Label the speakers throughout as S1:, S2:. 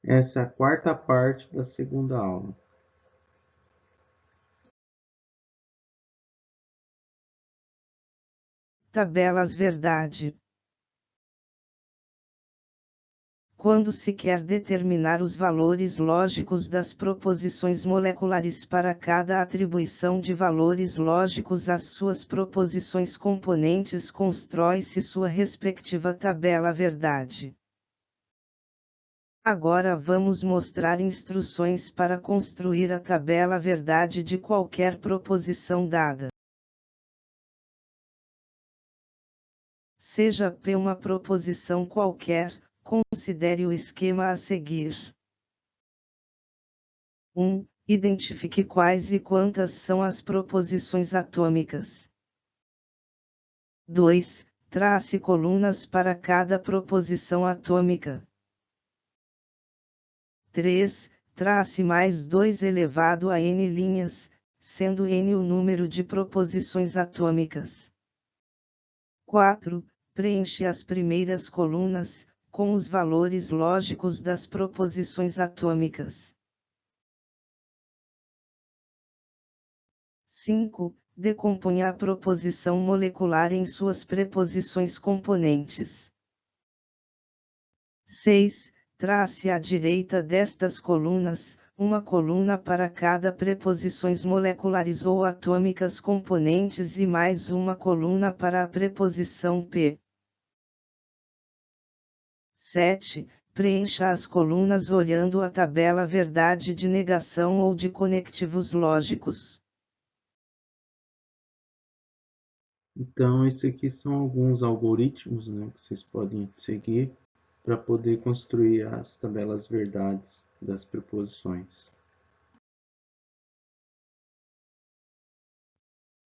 S1: Essa é a quarta parte da segunda aula.
S2: Tabelas verdade. Quando se quer determinar os valores lógicos das proposições moleculares para cada atribuição de valores lógicos às suas proposições componentes, constrói-se sua respectiva tabela verdade. Agora vamos mostrar instruções para construir a tabela verdade de qualquer proposição dada. Seja P uma proposição qualquer, considere o esquema a seguir. 1. Identifique quais e quantas são as proposições atômicas. 2. Trace colunas para cada proposição atômica. 3. Trace mais 2 elevado a n linhas, sendo n o número de proposições atômicas. 4. Preenche as primeiras colunas, com os valores lógicos das proposições atômicas. 5. Decomponha a proposição molecular em suas preposições componentes. 6. Trace à direita destas colunas, uma coluna para cada preposições moleculares ou atômicas componentes e mais uma coluna para a preposição P. 7. Preencha as colunas olhando a tabela verdade de negação ou de conectivos lógicos.
S1: Então, esses aqui são alguns algoritmos, né, que vocês podem seguir para poder construir as tabelas verdades das preposições.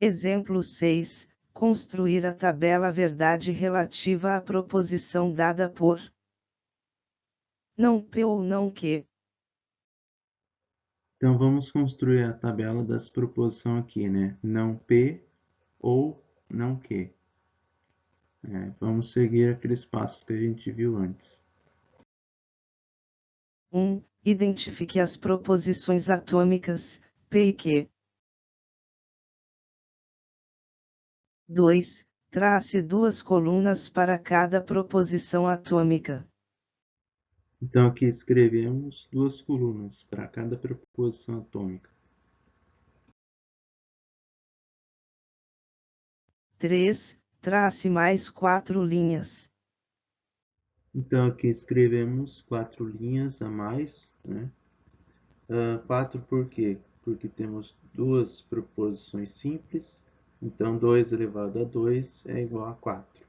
S2: Exemplo 6. Construir a tabela verdade relativa à proposição dada por não P ou não Q.
S1: Então, vamos construir a tabela das proposições aqui, né? Não P ou não Q. Vamos seguir aqueles passos que a gente viu antes.
S2: 1. Identifique as proposições atômicas, P e Q. 2. Trace duas colunas para cada proposição atômica.
S1: Então, aqui escrevemos duas colunas para cada proposição atômica.
S2: 3. Trace mais 4 linhas.
S1: Então, aqui escrevemos 4 linhas a mais, né? 4 por quê? Porque temos duas proposições simples, então 2 elevado a 2 é igual a 4.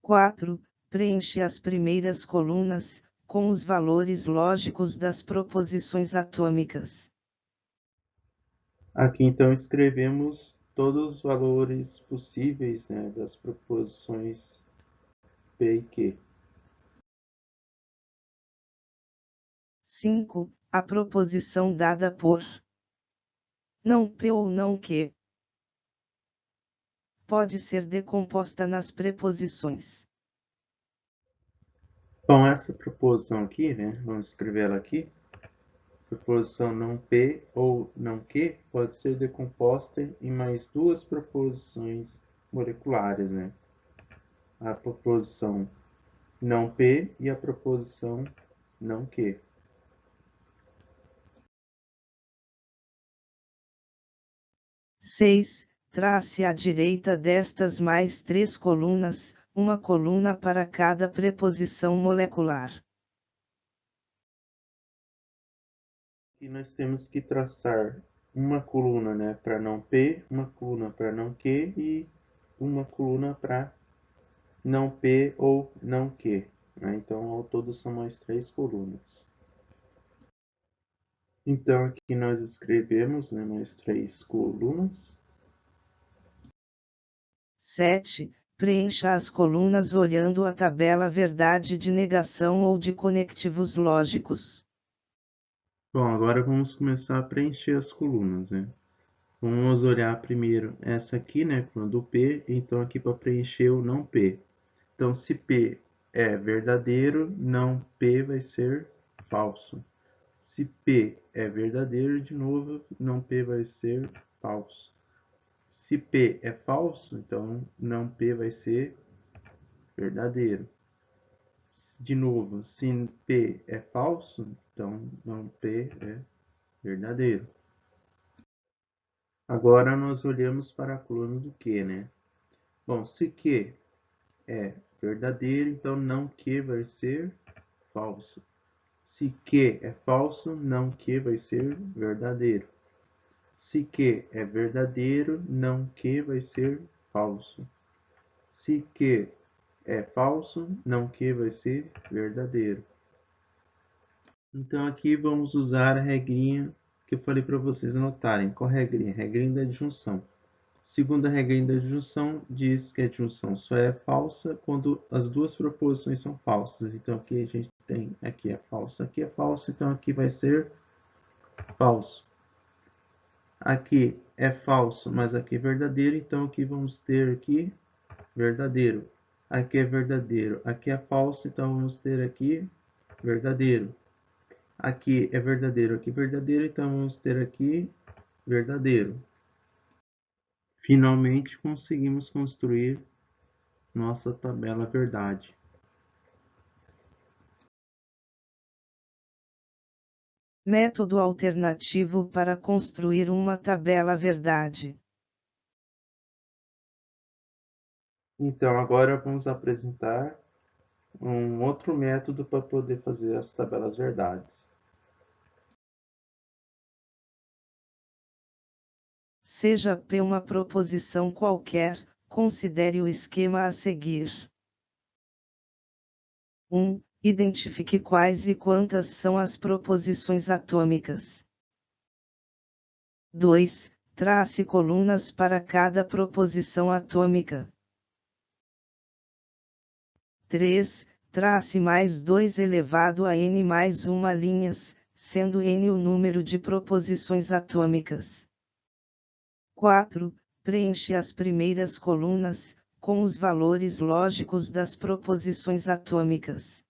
S2: 4. Preenche as primeiras colunas, com os valores lógicos das proposições atômicas.
S1: Aqui então escrevemos todos os valores possíveis, né, das proposições P e Q.
S2: 5. A proposição dada por não P ou não Q pode ser decomposta nas preposições.
S1: Bom, essa proposição aqui, né, vamos escrever ela aqui. Proposição não P ou não Q pode ser decomposta em mais duas proposições moleculares, né? A proposição não P e a proposição não Q.
S2: 6. Trace à direita destas mais 3 colunas, uma coluna para cada preposição molecular.
S1: E nós temos que traçar uma coluna, né, para não P, uma coluna para não Q e uma coluna para não P ou não Q. Né? Então, ao todo são mais 3 colunas. Então, aqui nós escrevemos, né, mais 3 colunas.
S2: 7. Preencha as colunas olhando a tabela verdade de negação ou de conectivos lógicos.
S1: Bom, agora vamos começar a preencher as colunas, né? Vamos olhar primeiro essa aqui, né, quando P, então aqui para preencher o não P. Então, se P é verdadeiro, não P vai ser falso. Se P é verdadeiro, de novo, não P vai ser falso. Se P é falso, então não P vai ser verdadeiro. De novo, se P é falso, então não P é verdadeiro. Agora nós olhamos para a coluna do Q, né? Bom, se Q é verdadeiro, então não Q vai ser falso. Se Q é falso, não Q vai ser verdadeiro. Se Q é verdadeiro, não Q vai ser falso. Se Q é falso, não Q vai ser verdadeiro. Então aqui vamos usar a regrinha que eu falei para vocês anotarem. Qual regrinha? Regrinha da disjunção. Segunda regrinha da disjunção diz que a disjunção só é falsa quando as duas proposições são falsas. Então aqui a gente tem, aqui é falso, então aqui vai ser falso. Aqui é falso, mas aqui é verdadeiro, então aqui vamos ter aqui verdadeiro. Aqui é verdadeiro, aqui é falso, então vamos ter aqui verdadeiro. Aqui é verdadeiro, aqui é verdadeiro, então vamos ter aqui verdadeiro. Finalmente conseguimos construir nossa tabela verdade.
S2: Método alternativo para construir uma tabela verdade.
S1: Então agora vamos apresentar um outro método para poder fazer as tabelas verdades.
S2: Seja P uma proposição qualquer, considere o esquema a seguir. 1. Identifique quais e quantas são as proposições atômicas. 2. Trace colunas para cada proposição atômica. 3. Trace mais 2 elevado a n mais 1 linhas, sendo n o número de proposições atômicas. 4. Preenche as primeiras colunas, com os valores lógicos das proposições atômicas.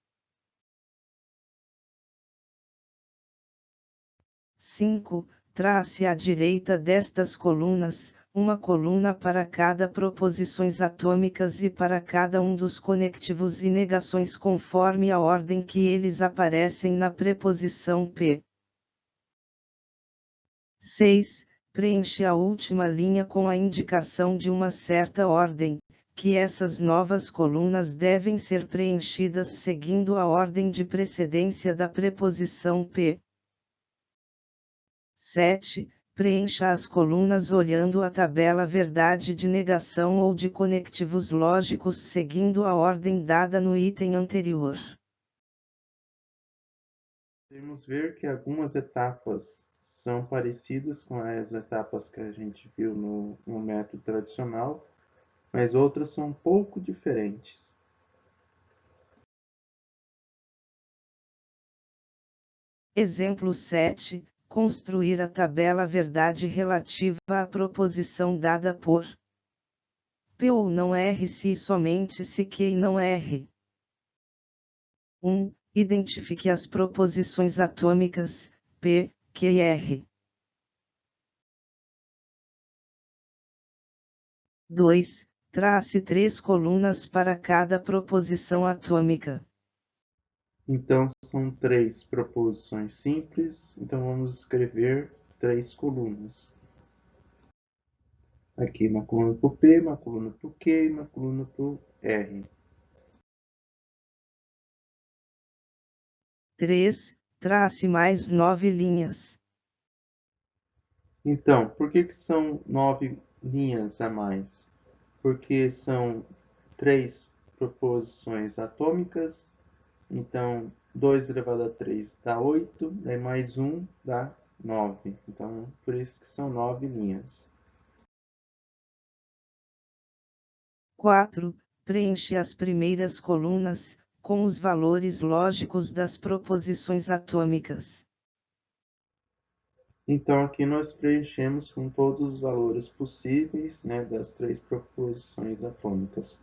S2: 5. Trace à direita destas colunas, uma coluna para cada proposições atômicas e para cada um dos conectivos e negações conforme a ordem que eles aparecem na preposição P. 6. Preenche a última linha com a indicação de uma certa ordem, que essas novas colunas devem ser preenchidas seguindo a ordem de precedência da preposição P. 7. Preencha as colunas olhando a tabela verdade de negação ou de conectivos lógicos seguindo a ordem dada no item anterior.
S1: Podemos ver que algumas etapas são parecidas com as etapas que a gente viu no método tradicional, mas outras são um pouco diferentes.
S2: Exemplo 7. Construir a tabela verdade relativa à proposição dada por P ou não R se e somente se Q e não R. 1. Identifique as proposições atômicas, P, Q e R. 2. Trace 3 colunas para cada proposição atômica.
S1: Então, são 3 proposições simples, então vamos escrever 3 colunas. Aqui uma coluna para o P, uma coluna para o Q e uma coluna para o R.
S2: 3. Trace mais 9 linhas.
S1: Então, por que são 9 linhas a mais? Porque são 3 proposições atômicas, então 2 elevado a 3 dá 8, daí mais 1 dá 9. Então, por isso que são 9 linhas.
S2: 4. Preenche as primeiras colunas, com os valores lógicos das proposições atômicas.
S1: Então, aqui nós preenchemos com todos os valores possíveis, né, das 3 proposições atômicas.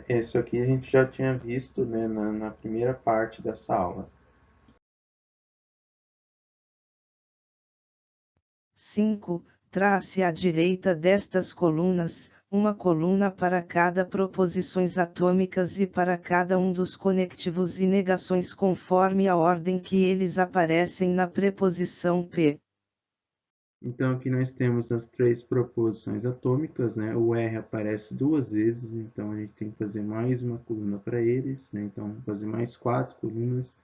S1: Isso aqui a gente já tinha visto, né, na primeira parte dessa aula.
S2: 5. Trace à direita destas colunas, uma coluna para cada proposições atômicas e para cada um dos conectivos e negações conforme a ordem que eles aparecem na preposição P.
S1: Então, aqui nós temos as 3 proposições atômicas, né? O R aparece 2 vezes, então a gente tem que fazer mais uma coluna para eles, né? Então, fazer mais 4 colunas.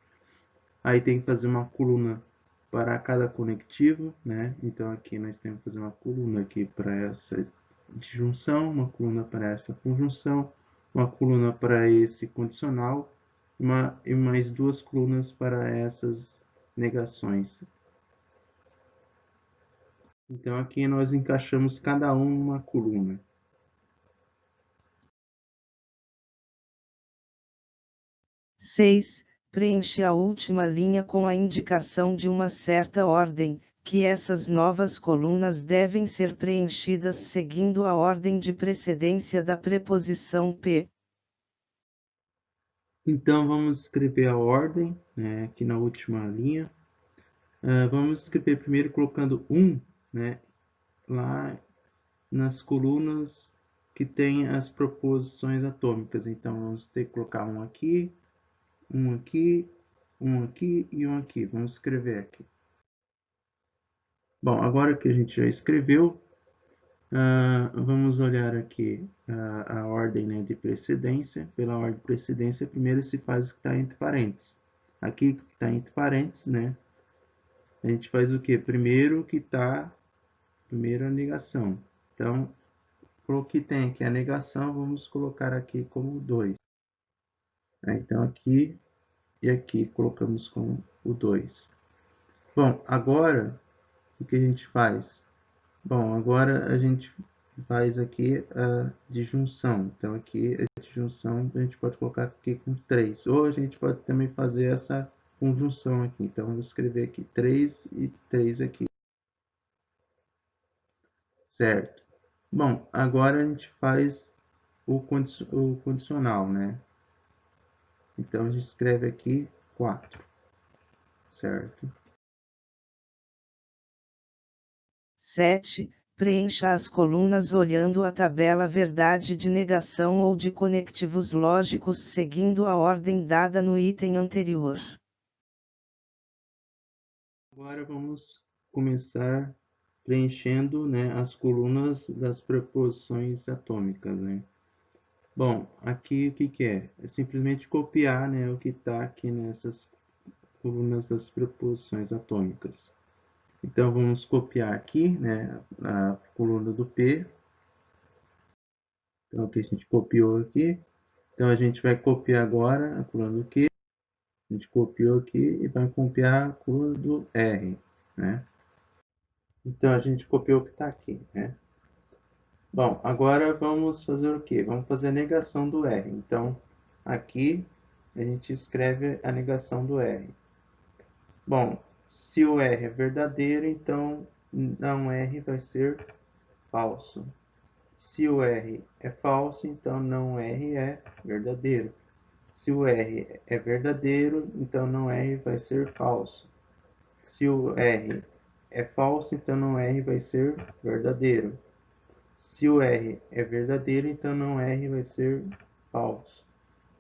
S1: Aí tem que fazer uma coluna para cada conectivo, né? Então, aqui nós temos que fazer uma coluna aqui para essa disjunção, uma coluna para essa conjunção, uma coluna para esse condicional, e mais 2 colunas para essas negações. Então, aqui nós encaixamos cada um numa coluna.
S2: 6. Preenche a última linha com a indicação de uma certa ordem, que essas novas colunas devem ser preenchidas seguindo a ordem de precedência da preposição P.
S1: Então, vamos escrever a ordem, né, aqui na última linha. Vamos escrever primeiro colocando 1, né, lá nas colunas que tem as proposições atômicas. Então, vamos ter que colocar um aqui, um aqui, um aqui e um aqui. Vamos escrever aqui. Bom, agora que a gente já escreveu, vamos olhar aqui a ordem, né, de precedência. Pela ordem de precedência, primeiro se faz o que está entre parênteses. Aqui que está entre parênteses, né, a gente faz o que? Primeiro que está, primeiro a negação. Então, para o que tem aqui a negação, vamos colocar aqui como 2. Então, aqui e aqui colocamos como o 2. Bom, agora, o que a gente faz? Bom, agora a gente faz aqui a disjunção. Então, aqui a disjunção a gente pode colocar aqui com 3. Ou a gente pode também fazer essa conjunção aqui. Então, vamos escrever aqui 3 e 3 aqui. Certo. Bom, agora a gente faz o condicional, né? Então, a gente escreve aqui 4, certo?
S2: 7. Preencha as colunas olhando a tabela verdade de negação ou de conectivos lógicos seguindo a ordem dada no item anterior.
S1: Agora vamos começar preenchendo, né, as colunas das preposições atômicas, né? Bom, aqui o que que é? É simplesmente copiar, né, o que está aqui nessas colunas das preposições atômicas. Então, vamos copiar aqui, né, a coluna do P. Então, aqui a gente copiou aqui. Então, a gente vai copiar agora a coluna do Q. A gente copiou aqui e vai copiar a coluna do R, né? Então, a gente copiou o que está aqui, né? Bom, agora vamos fazer o quê? Vamos fazer a negação do R. Então, aqui a gente escreve a negação do R. Bom, se o R é verdadeiro, então não R vai ser falso. Se o R é falso, então não R é verdadeiro. Se o R é verdadeiro, então não R vai ser falso. Se o R é falso, então não R vai ser verdadeiro. Se o R é verdadeiro, então não R vai ser falso.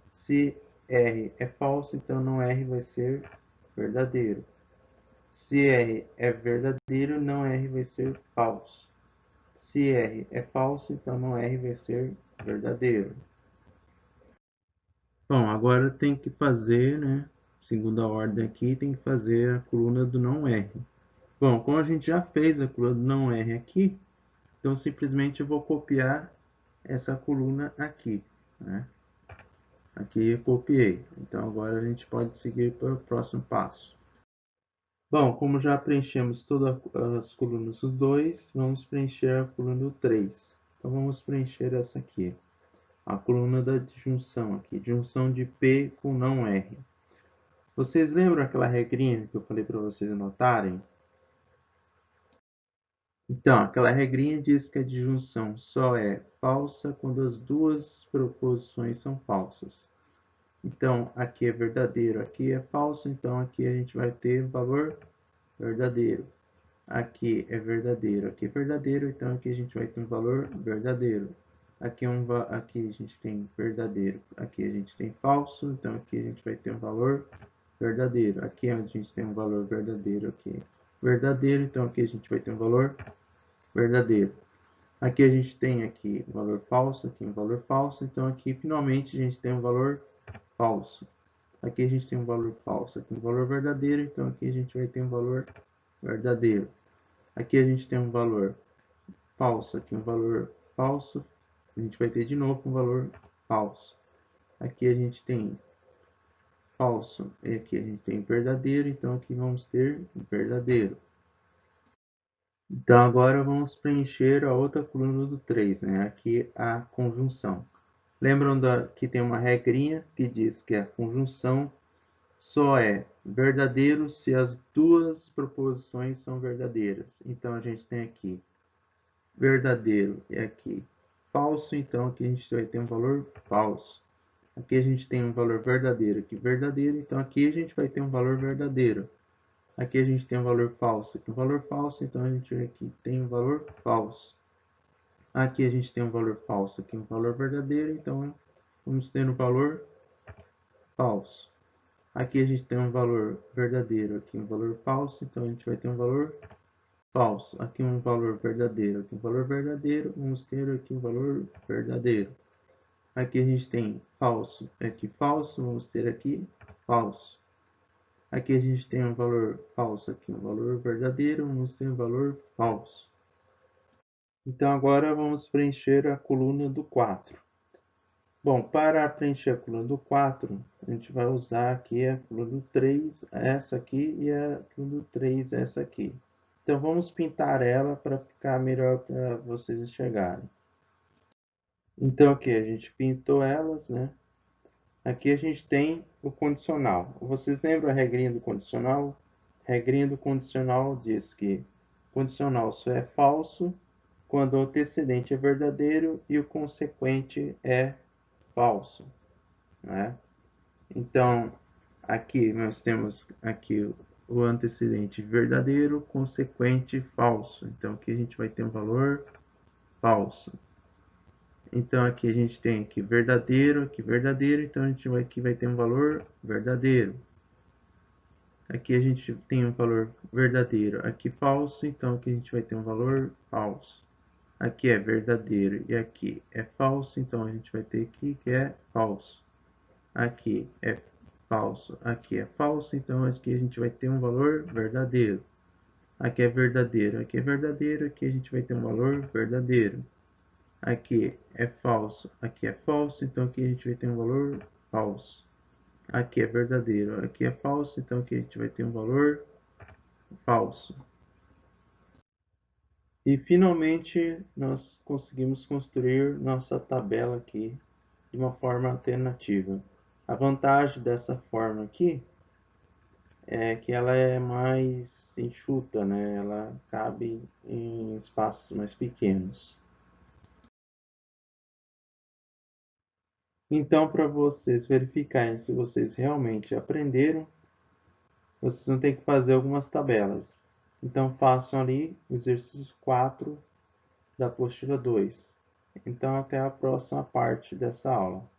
S1: Se R é falso, então não R vai ser verdadeiro. Se R é verdadeiro, não R vai ser falso. Se R é falso, então não R vai ser verdadeiro. Bom, agora tem que fazer, né? Segunda ordem aqui, tem que fazer a coluna do não R. Bom, como a gente já fez a coluna do não R aqui, então simplesmente eu vou copiar essa coluna aqui, né? Aqui eu copiei. Então agora a gente pode seguir para o próximo passo. Bom, como já preenchemos todas as colunas do 2, vamos preencher a coluna do 3. Então vamos preencher essa aqui, a coluna da disjunção aqui, junção de P com não R. Vocês lembram aquela regrinha que eu falei para vocês anotarem? Então, aquela regrinha diz que a disjunção só é falsa quando as duas proposições são falsas. Então, aqui é verdadeiro, aqui é falso, então aqui a gente vai ter valor verdadeiro. Aqui é verdadeiro, aqui é verdadeiro, então aqui a gente vai ter um valor verdadeiro. Aqui a gente tem verdadeiro, aqui a gente tem falso, então aqui a gente vai ter um valor verdadeiro. Aqui a gente tem um valor verdadeiro, aqui verdadeiro, então aqui a gente vai ter um valor verdadeiro. Aqui a gente tem aqui um valor falso, aqui um valor falso, então aqui finalmente a gente tem um valor falso. Aqui a gente tem um valor falso, aqui um valor verdadeiro, então aqui a gente vai ter um valor verdadeiro. Aqui a gente tem um valor falso, aqui um valor falso, a gente vai ter de novo um valor falso. Aqui a gente tem falso, e aqui a gente tem verdadeiro, então aqui vamos ter verdadeiro. Então agora vamos preencher a outra coluna do 3, né? Aqui a conjunção. Lembram que tem uma regrinha que diz que a conjunção só é verdadeiro se as duas proposições são verdadeiras. Então a gente tem aqui verdadeiro e aqui falso, então aqui a gente vai ter um valor falso. Aqui a gente tem um valor verdadeiro, aqui verdadeiro, então aqui a gente vai ter um valor verdadeiro. Aqui a gente tem um valor falso, aqui um valor falso, então a gente aqui tem um valor falso. Aqui a gente tem um valor falso, aqui um valor verdadeiro, então vamos ter um valor falso. Aqui a gente tem um valor verdadeiro, aqui um valor falso, então a gente vai ter um valor falso. Aqui um valor verdadeiro, aqui um valor verdadeiro, vamos ter aqui um valor verdadeiro. Aqui a gente tem falso, aqui falso, vamos ter aqui falso. Aqui a gente tem um valor falso, aqui um valor verdadeiro, vamos ter um valor falso. Então agora vamos preencher a coluna do 4. Bom, para preencher a coluna do 4, a gente vai usar aqui a coluna do 3, essa aqui, e a coluna do 3, essa aqui. Então vamos pintar ela para ficar melhor para vocês enxergarem. Então aqui a gente pintou elas, né? Aqui a gente tem o condicional. Vocês lembram a regrinha do condicional? A regrinha do condicional diz que o condicional só é falso quando o antecedente é verdadeiro e o consequente é falso, né? Então, aqui nós temos aqui o antecedente verdadeiro, consequente falso. Então, aqui a gente vai ter um valor falso. Então, aqui a gente tem aqui verdadeiro, então a gente aqui vai ter um valor verdadeiro. Aqui a gente tem um valor verdadeiro, aqui falso, então aqui a gente vai ter um valor falso. Aqui é verdadeiro e aqui é falso, então a gente vai ter aqui que é falso. Aqui é falso, aqui é falso, então aqui a gente vai ter um valor verdadeiro. Aqui é verdadeiro, aqui é verdadeiro, aqui a gente vai ter um valor verdadeiro. Aqui é falso, então aqui a gente vai ter um valor falso. Aqui é verdadeiro, aqui é falso, então aqui a gente vai ter um valor falso. E finalmente nós conseguimos construir nossa tabela aqui de uma forma alternativa. A vantagem dessa forma aqui é que ela é mais enxuta, né? Ela cabe em espaços mais pequenos. Então, para vocês verificarem se vocês realmente aprenderam, vocês vão ter que fazer algumas tabelas. Então, façam ali o exercício 4 da apostila 2. Então, até a próxima parte dessa aula.